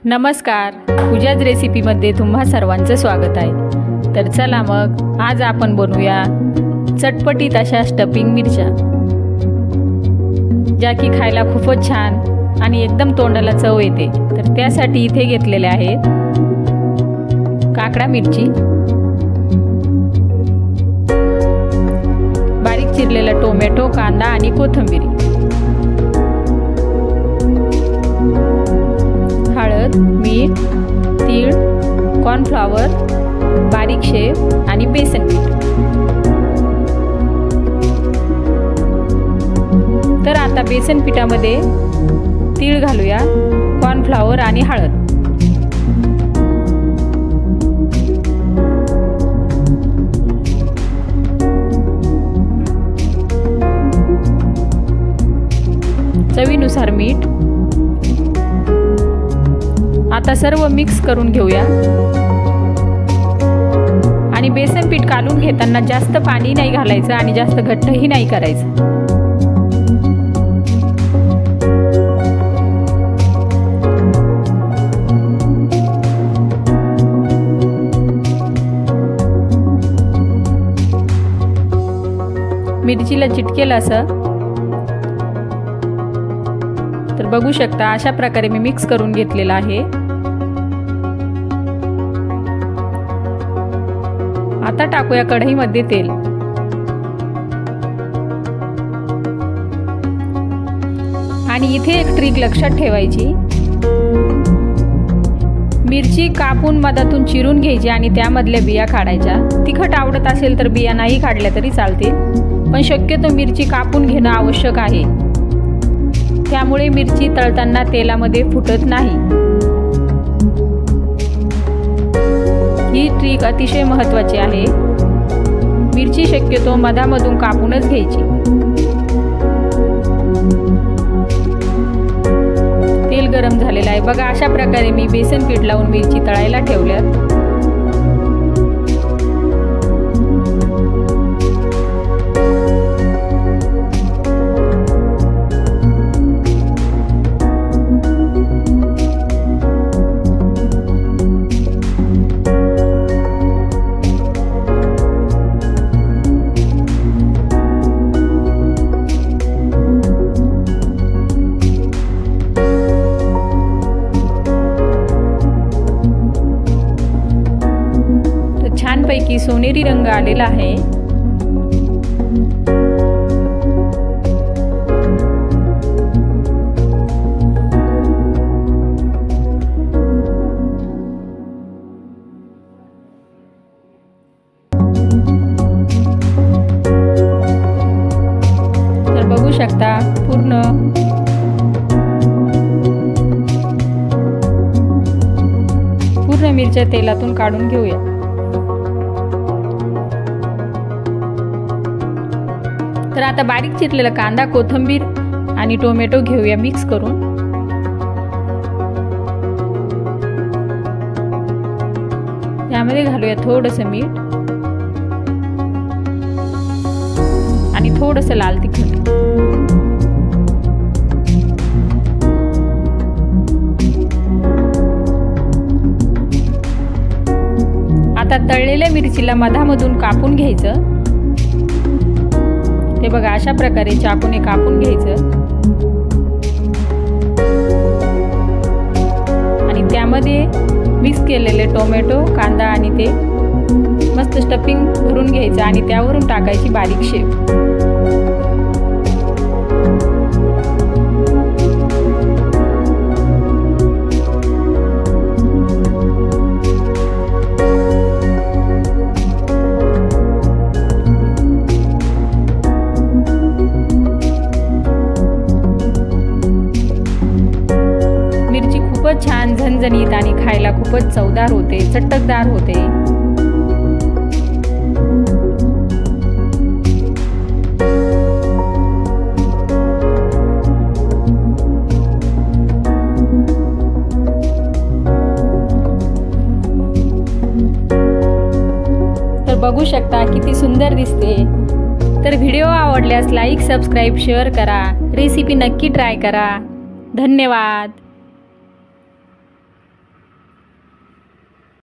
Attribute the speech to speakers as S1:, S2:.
S1: नमस्कार, पूजाज रेसिपीमध्ये तुम्हा सर्वांचं स्वागत आहे। तर चला मग आज आपण बनवूया चटपटीत अशा स्टफिंग मिरच्या, ज्या की खायला खूपच छान आणि एकदम तोंडाला चव येते। तर त्यासाठी इथे घेतलेले आहेत काकडा मिरची, बारीक चिरलेला टोमॅटो, कांदा आणि कोथिंबीर, हळद, मीठ, तीळ, कॉर्नफ्लॉवर, बारीक शेव आणि बेसन पीठ। तर आता बेसन पिठामध्ये तीळ घालूया, कॉर्नफ्लॉवर आणि हळद। चवीनुसार मीठ। आता सर्व मिक्स करून घेऊया आणि बेसन पीठ काढून घेताना जास्त पाणी नाही घालायचं आणि जास्त घट्टही नाही करायचं। मिरचीला चिटकेल असं तर बघू शकता, अशा प्रकारे मी मिक्स करून घेतलेला आहे। आता टाकूया कढईमध्ये तेल आणि इथे एक ट्रिक लक्षात ठेवायची, मिरची कापून मधातून चिरून घ्यायची आणि त्यामधल्या बिया काढायच्या। तिखट आवडत असेल तर बिया नाही काढल्या तरी चालतील, पण शक्यतो मिरची कापून घेणं आवश्यक आहे, त्यामुळे मिरची तळताना तेलामध्ये फुटत नाही। ही ट्रिक अतिशय महत्त्वाची आहे। मिरची शक्यतो मधामधून कापूनच घ्यायची। तेल गरम झालेलं आहे बघा, अशा प्रकारे मी बेसन पीठ लावून मिरची तळायला ठेवल्यात। छानपैकी सोनेरी रंग आलेला आहे। तर बघू शकता, पूर्ण मिरच्या तेलातून काढून घेऊया। तर आता बारीक चिरलेला कांदा, कोथिंबीर आणि टोमॅटो घेऊया मिक्स करून। त्यामध्ये घालूया थोडंसं मीठ आणि थोडंसं लाल तिखट। आता तळलेल्या मिरचीला मधामधून कापून घ्यायचं। हे बघा, अशा प्रकारे चाकूने कापून घ्यायचं आणि त्यामध्ये मिक्स केलेले टोमॅटो, कांदा आणि ते मस्त स्टफिंग भरून घ्यायचं आणि त्यावरून टाकायची बारीक शेव। खूपच छान, झणझणीत आणि खायला खूपच चवदार होते, चटकदार होते। तर बघू शकता किती सुंदर दिसते। तर व्हिडिओ आवडल्यास लाईक, सबस्क्राईब, शेअर करा। रेसिपी नक्की ट्राय करा। धन्यवाद।